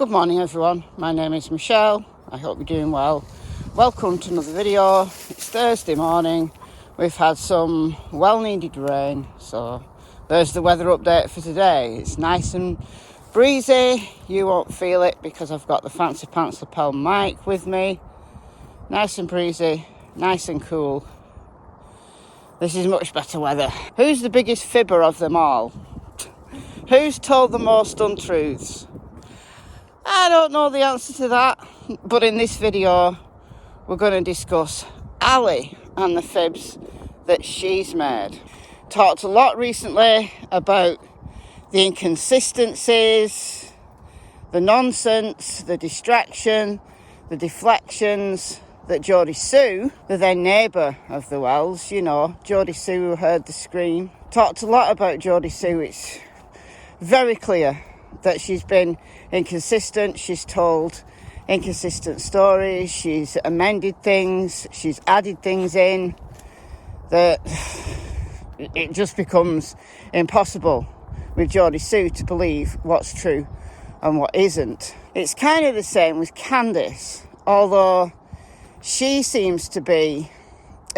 Good morning everyone, my name is Michelle, I hope you're doing well. Welcome to another video. It's Thursday morning, we've had some well needed rain, so there's the weather update for today. It's nice and breezy, you won't feel it because I've got the Fancy Pants lapel mic with me. Nice and breezy, nice and cool. This is much better weather. Who's the biggest fibber of them all? Who's told the most untruths? I don't know the answer to that, but in this video we're going to discuss Ali and the fibs that she's made. Talked a lot recently about the inconsistencies, the nonsense, the distraction, the deflections that Geordie Sue, the then neighbour of the Wells, you know, Geordie Sue who heard the scream. Talked a lot about Geordie Sue. It's very clear that she's been inconsistent, she's told inconsistent stories, she's amended things, she's added things in, that it just becomes impossible with Geordie Sue to believe what's true and what isn't. It's kind of the same with Candice, although she seems to be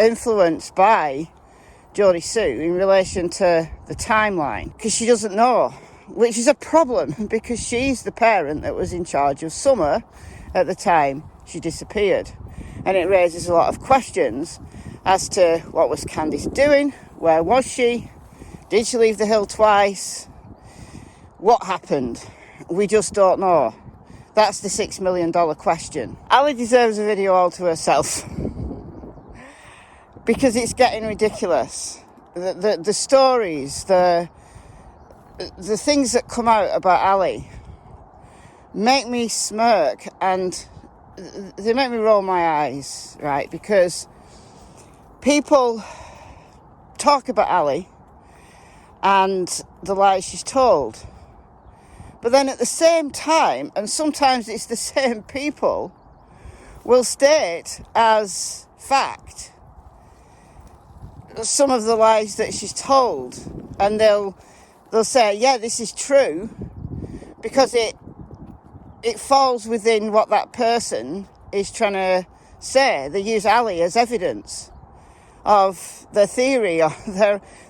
influenced by Geordie Sue in relation to the timeline, because she doesn't know, which is a problem because she's the parent that was in charge of Summer at the time she disappeared. And it raises a lot of questions as to what was Candice doing, where was she, did she leave the hill twice, what happened? We just don't know. That's the $6 million question. Ali deserves a video all to herself because it's getting ridiculous. The stories, the things that come out about Ali make me smirk and they make me roll my eyes, right? Because people talk about Ali and the lies she's told. But then at the same time, and sometimes it's the same people, will state as fact some of the lies that she's told. And they'll say, yeah, this is true, because it falls within what that person is trying to say. They use Ali as evidence of their theory or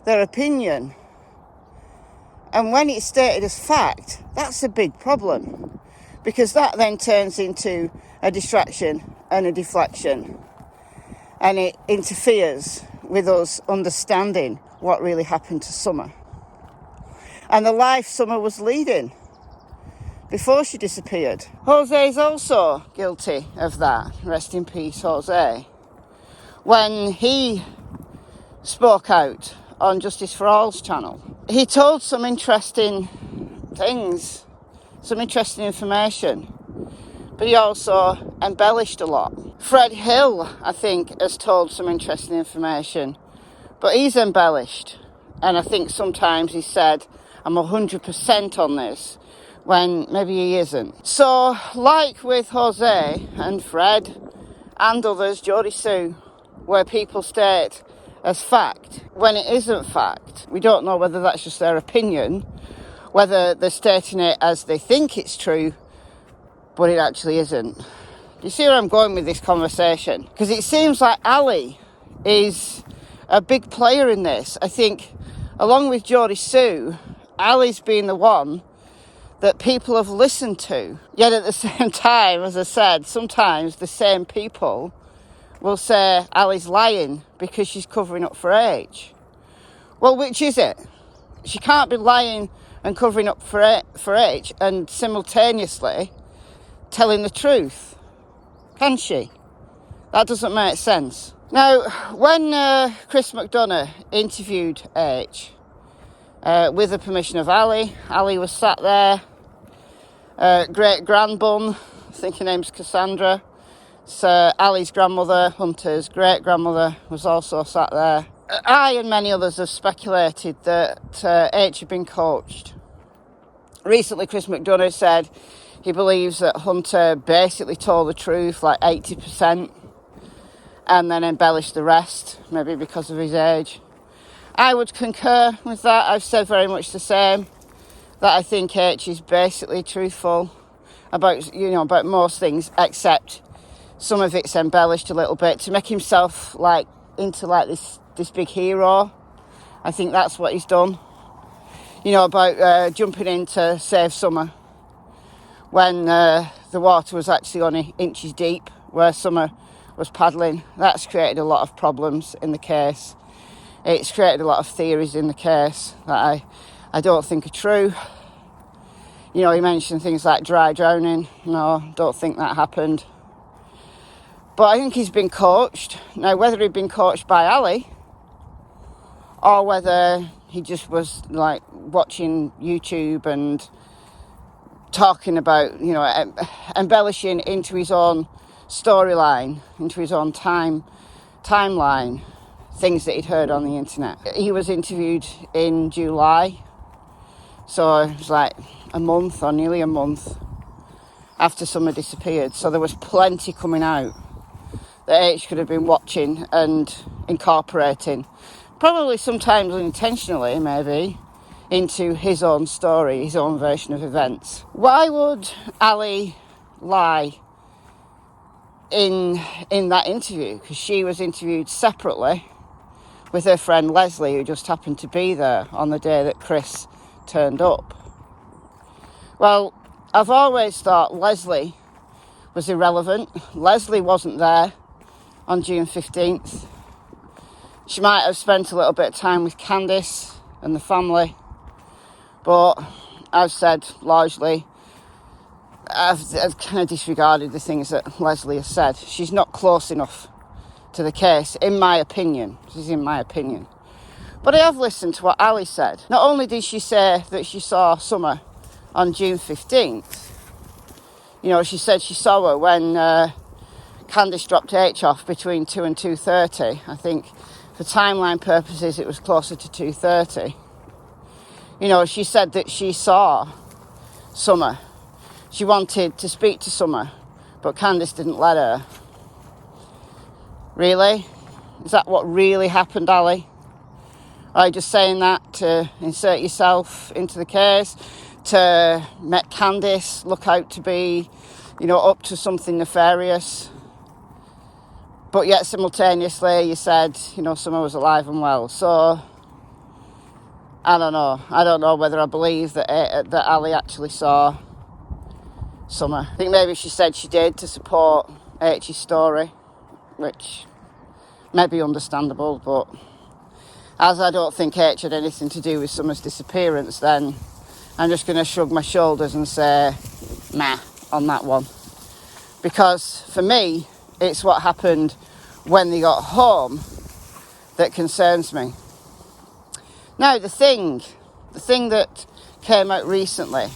their opinion. And when it's stated as fact, that's a big problem, because that then turns into a distraction and a deflection, and it interferes with us understanding what really happened to Summer and the life Summer was leading before she disappeared. Jose is also guilty of that. Rest in peace, Jose. When he spoke out on Justice for All's channel, he told some interesting things, some interesting information, but he also embellished a lot. Fred Hill, I think, has told some interesting information, but he's embellished. And I think sometimes he said, I'm 100% on this, when maybe he isn't. So, like with Jose and Fred and others, Geordie Sue, where people state as fact when it isn't fact, we don't know whether that's just their opinion, whether they're stating it as they think it's true, but it actually isn't. Do you see where I'm going with this conversation? Because it seems like Ali is a big player in this. I think, along with Geordie Sue, Ali's been the one that people have listened to. Yet at the same time, as I said, sometimes the same people will say Ali's lying because she's covering up for H. Well, which is it? She can't be lying and covering up for H and simultaneously telling the truth, can she? That doesn't make sense. Now, when Chris McDonough interviewed H, with the permission of Ali was sat there, great grandbun, I think her name's Cassandra, so Ali's grandmother, Hunter's great grandmother, was also sat there. I and many others have speculated that H had been coached. Recently, Chris McDonough said he believes that Hunter basically told the truth, like 80%, and then embellished the rest, maybe because of his age. I would concur with that. I've said very much the same, that I think H is basically truthful about, you know, about most things, except some of it's embellished a little bit to make himself like into like this big hero. I think that's what he's done. You know, about jumping in to save Summer when the water was actually only inches deep where Summer was paddling. That's created a lot of problems in the case. It's created a lot of theories in the case that I don't think are true. You know, he mentioned things like dry drowning. No, don't think that happened. But I think he's been coached. Now, whether he'd been coached by Ali or whether he just was like watching YouTube and talking about, you know, embellishing into his own storyline, into his own timeline, things that he'd heard on the internet. He was interviewed in July, so it was like a month or nearly a month after Summer disappeared. So there was plenty coming out that H could have been watching and incorporating, probably sometimes unintentionally maybe, into his own story, his own version of events. Why would Ali lie in that interview? Because she was interviewed separately with her friend Leslie, who just happened to be there on the day that Chris turned up. Well, I've always thought Leslie was irrelevant. Leslie wasn't there on June 15th. She might have spent a little bit of time with Candice and the family, but I've said largely, I've kind of disregarded the things that Leslie has said. She's not close enough to the case, in my opinion. This is in my opinion. But I have listened to what Ali said. Not only did she say that she saw Summer on June 15th, you know, she said she saw her when Candice dropped H off between 2 and 2:30. I think for timeline purposes it was closer to 2:30. You know, she said that she saw Summer. She wanted to speak to Summer, but Candice didn't let her. Really? Is that what really happened, Ali? Are you just saying that to insert yourself into the case, to make Candice look out to be, you know, up to something nefarious? But yet simultaneously you said, you know, Summer was alive and well. So I don't know. I don't know whether I believe that Ali actually saw Summer. I think maybe she said she did to support H's story, which may be understandable, but as I don't think H had anything to do with Summer's disappearance, then I'm just going to shrug my shoulders and say meh on that one. Because for me, it's what happened when they got home that concerns me. Now, the thing that came out recently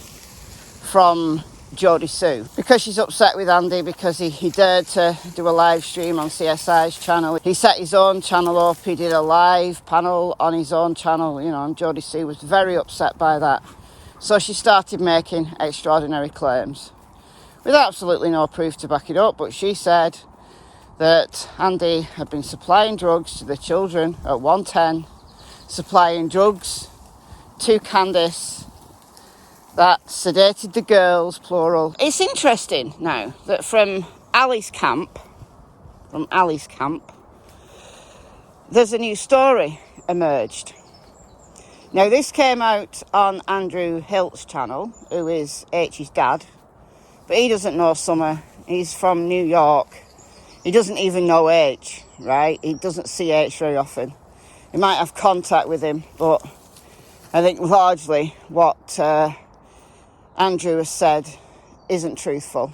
from Jodie Sue, because she's upset with Andy because he dared to do a live stream on CSI's channel. He set his own channel up, he did a live panel on his own channel, you know, and Jodie Sue was very upset by that. So she started making extraordinary claims with absolutely no proof to back it up, but she said that Andy had been supplying drugs to the children at 110, supplying drugs to Candice that sedated the girls, plural. It's interesting now that from Ali's camp, there's a new story emerged. Now, this came out on Andrew Hilt's channel, who is H's dad, but he doesn't know Summer. He's from New York. He doesn't even know H, right? He doesn't see H very often. He might have contact with him, but I think largely what Andrew has said isn't truthful.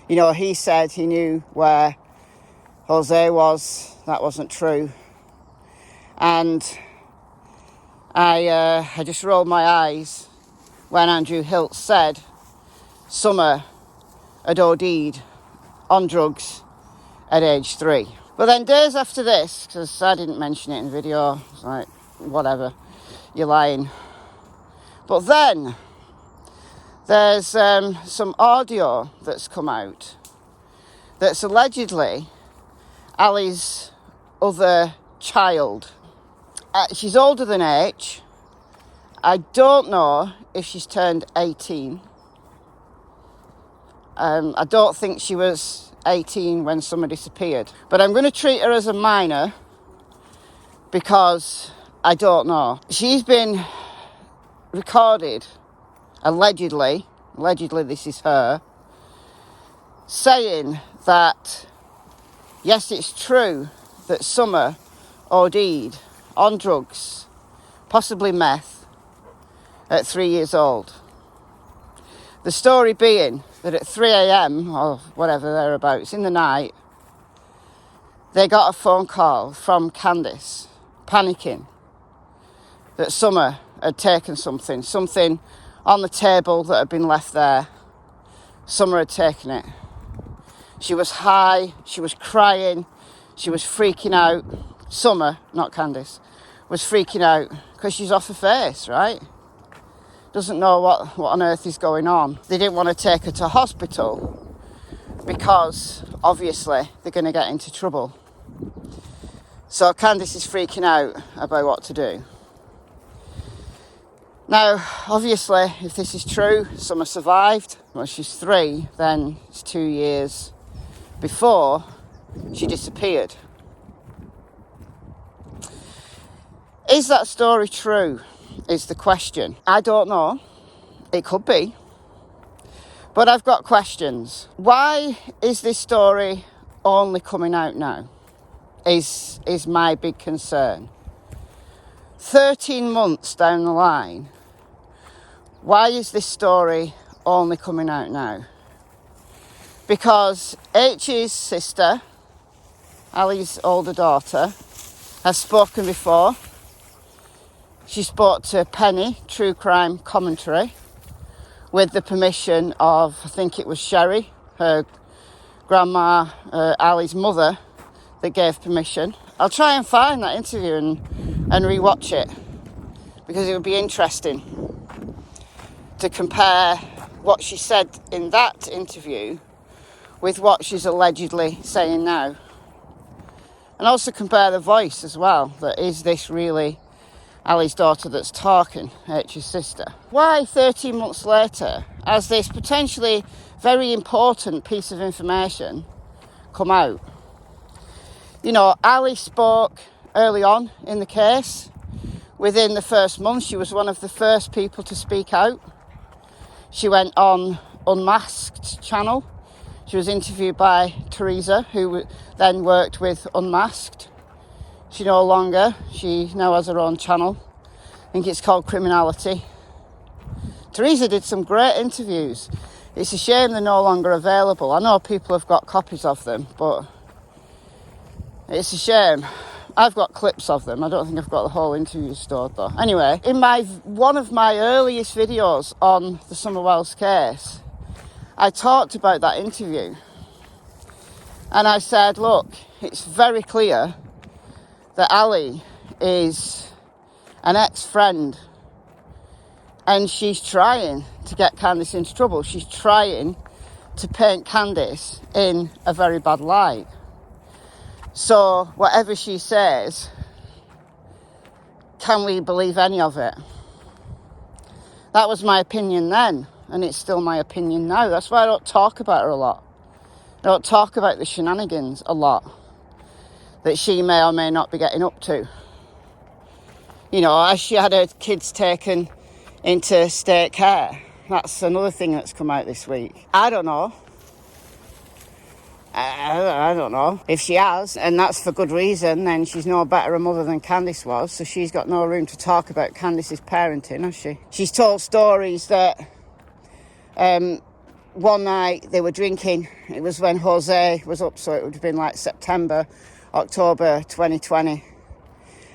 You know, he said he knew where Jose was. That wasn't true. And I just rolled my eyes when Andrew Hilt said Summer had ODed on drugs at age 3. But then days after this, because I didn't mention it in the video, it's like, whatever, you're lying. But then there's some audio that's come out that's allegedly Ali's other child. She's older than H. I don't know if she's turned 18. I don't think she was 18 when Summer disappeared. But I'm going to treat her as a minor because I don't know. She's been recorded, allegedly this is her, saying that, yes, it's true that Summer ODed on drugs, possibly meth, at 3 years old. The story being that at 3 a.m. or whatever thereabouts in the night, they got a phone call from Candice, panicking, that Summer had taken something on the table that had been left there. Summer had taken it. She was high, she was crying, she was freaking out. Summer, not Candice, was freaking out because she's off her face, right? Doesn't know what on earth is going on. They didn't want to take her to hospital because obviously they're going to get into trouble. So Candice is freaking out about what to do. Now, obviously, if this is true, Summer survived. Well, she's 3, then it's 2 years before she disappeared. Is that story true? Is the question. I don't know. It could be. But I've got questions. Why is this story only coming out now? Is my big concern. 13 months down the line, why is this story only coming out now? Because H's sister, Ali's older daughter, has spoken before. She spoke to Penny, True Crime Commentary, with the permission of, I think it was Sherry, her grandma, Ali's mother, that gave permission. I'll try and find that interview and rewatch it, because it would be interesting to compare what she said in that interview with what she's allegedly saying now. And also compare the voice as well, that is this really Ali's daughter that's talking, H's sister. Why 13 months later has this potentially very important piece of information come out? You know, Ali spoke early on in the case. Within the first month, she was one of the first people to speak out. She went on Unmasked channel. She was interviewed by Teresa, who then worked with Unmasked. She no longer. She now has her own channel. I think it's called Criminality. Teresa did some great interviews. It's a shame they're no longer available. I know people have got copies of them, but it's a shame. I've got clips of them. I don't think I've got the whole interview stored though. Anyway, in one of my earliest videos on the Summer Wells case, I talked about that interview. And I said, look, it's very clear that Ali is an ex-friend, and she's trying to get Candice into trouble. She's trying to paint Candice in a very bad light. So whatever she says, can we believe any of it? That was my opinion then, and it's still my opinion now. That's why I don't talk about her a lot. I don't talk about the shenanigans a lot that she may or may not be getting up to. You know, as she had her kids taken into state care. That's another thing that's come out this week. I don't know. I don't know. If she has, and that's for good reason, then she's no better a mother than Candice was, so she's got no room to talk about Candice's parenting, has she? She's told stories that one night they were drinking. It was when Jose was up, so it would have been like September, October 2020.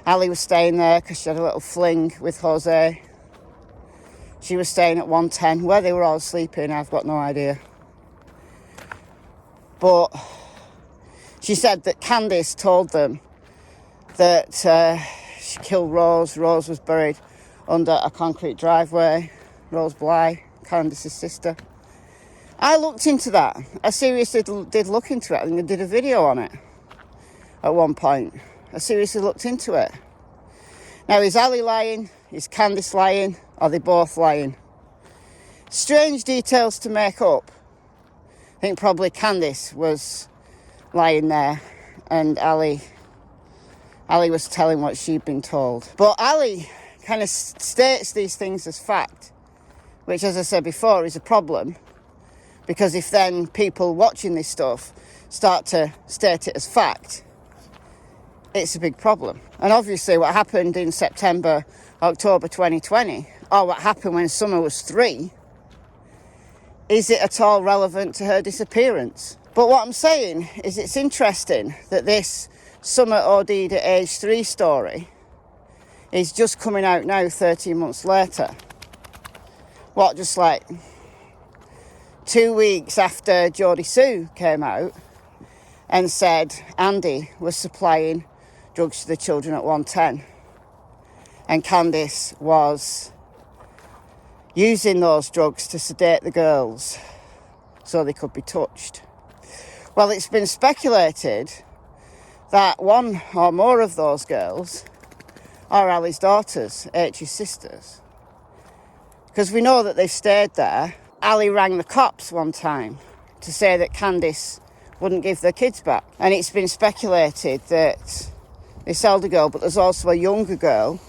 Ali was staying there because she had a little fling with Jose. She was staying at 110. Where they were all sleeping, I've got no idea. But she said that Candice told them that she killed Rose. Rose was buried under a concrete driveway. Rose Bly, Candice's sister. I looked into that. I seriously did look into it. I think I did a video on it at one point. I seriously looked into it. Now, is Ali lying? Is Candice lying? Are they both lying? Strange details to make up. think probably Candice was lying there and Ali was telling what she'd been told. But Ali kind of states these things as fact, which, as I said before, is a problem, because if then people watching this stuff start to state it as fact, it's a big problem. And obviously what happened in September, October 2020, or what happened when Summer was 3, is it at all relevant to her disappearance? But what I'm saying is it's interesting that this Summer ODed at age 3 story is just coming out now 13 months later. What, just like 2 weeks after Geordie Sue came out and said Andy was supplying drugs to the children at 110 and Candice was using those drugs to sedate the girls so they could be touched. Well, it's been speculated that one or more of those girls are Ali's daughters, H's sisters. Because we know that they've stayed there. Ali rang the cops one time to say that Candice wouldn't give their kids back. And it's been speculated that this elder girl, but there's also a younger girl,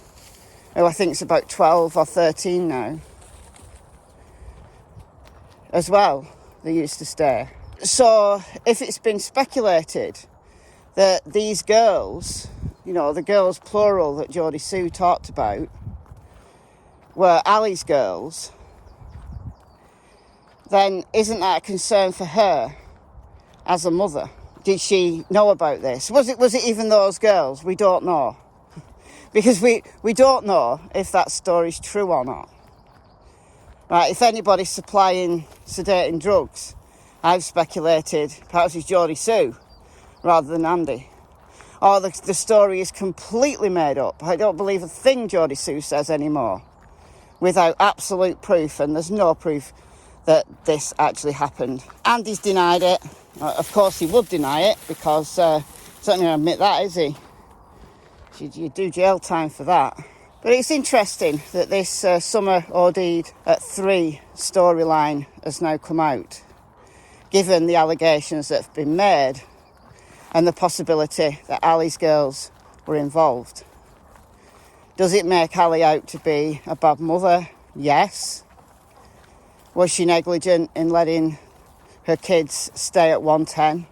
who I think is about 12 or 13 now, as well, they used to stay. So if it's been speculated that these girls, you know, the girls plural that Geordie Sue talked about, were Ali's girls, then isn't that a concern for her as a mother? Did she know about this? Was it even those girls? We don't know. Because we don't know if that story's true or not. Right, if anybody's supplying sedating drugs, I've speculated perhaps it's Geordie Sue rather than Andy. Or the story is completely made up. I don't believe a thing Geordie Sue says anymore without absolute proof, and there's no proof that this actually happened. Andy's denied it. Of course he would deny it, because he's not going to admit that, is he? You do jail time for that. But it's interesting that this Summer ODed at 3 storyline has now come out, given the allegations that have been made and the possibility that Ali's girls were involved. Does it make Ali out to be a bad mother? Yes. Was she negligent in letting her kids stay at 110?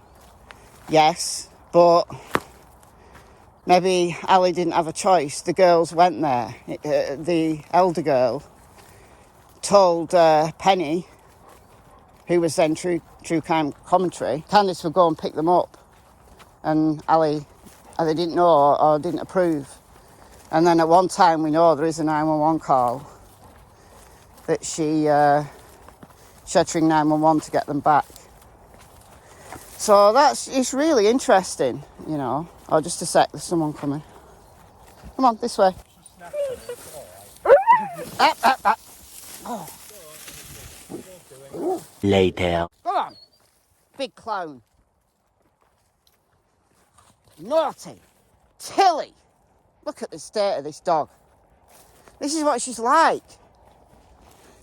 Yes. But maybe Ali didn't have a choice. The girls went there. The elder girl told Penny, who was then True Crime Commentary, Candice would go and pick them up. And Ali either didn't know or didn't approve. And then at one time we know there is a 911 call that she had to ring 911 to get them back. So it's really interesting, you know. Oh, just a sec, there's someone coming. Come on, this way. Up. Oh. Later. Come on, big clown. Naughty. Tilly. Look at the state of this dog. This is what she's like.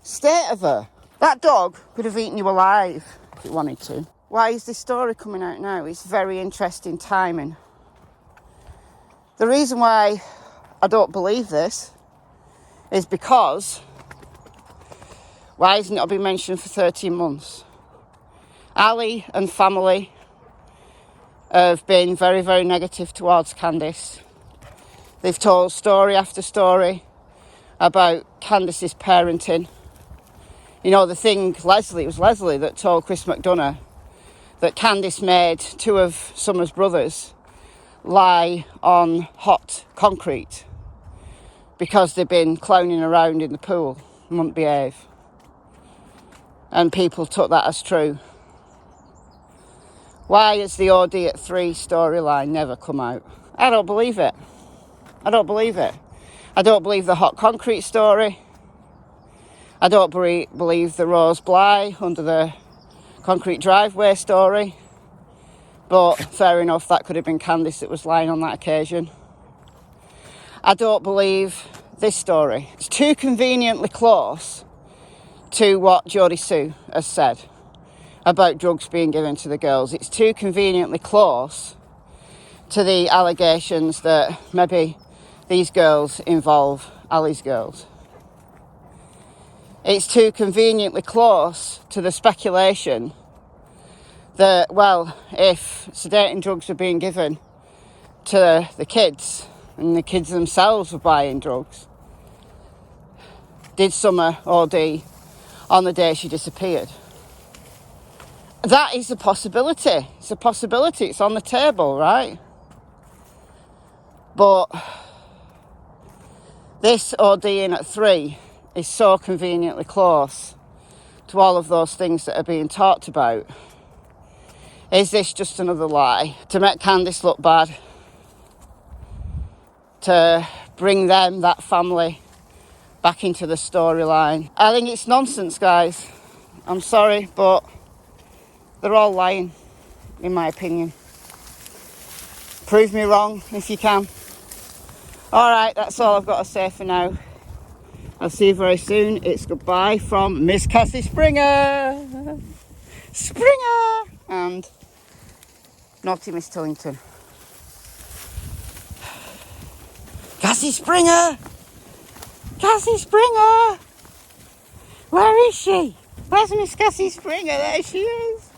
State of her. That dog could have eaten you alive if it wanted to. Why is this story coming out now? It's very interesting timing. The reason why I don't believe this is because why hasn't it been mentioned for 13 months? Ali and family have been very, very negative towards Candice. They've told story after story about Candice's parenting. You know, the thing, it was Leslie that told Chris McDonough that Candice made 2 of Summer's brothers lie on hot concrete because they'd been clowning around in the pool and wouldn't behave. And people took that as true. Why has the OD at 3 storyline never come out? I don't believe it. I don't believe the hot concrete story. I don't believe the Rose Bly under the concrete driveway story. But fair enough, that could have been Candice that was lying on that occasion. I don't believe this story. It's too conveniently close to what Geordie Sue has said. about drugs being given to the girls. It's too conveniently close to the allegations that maybe these girls involve Ali's girls. It's too conveniently close to the speculation that, well, if sedating drugs were being given to the kids and the kids themselves were buying drugs, did Summer OD on the day she disappeared? That is a possibility. It's a possibility. It's on the table, right? But this ODing at 3 is so conveniently close to all of those things that are being talked about. Is this just another lie to make Candice look bad? To bring them, that family, back into the storyline? I think it's nonsense, guys. I'm sorry, but they're all lying, in my opinion. Prove me wrong if you can. Alright, that's all I've got to say for now. I'll see you very soon. It's goodbye from Miss Cassie Springer! Springer! And naughty Miss Tillington. Cassie Springer! Cassie Springer! Where is she? Where's Miss Cassie Springer? There she is.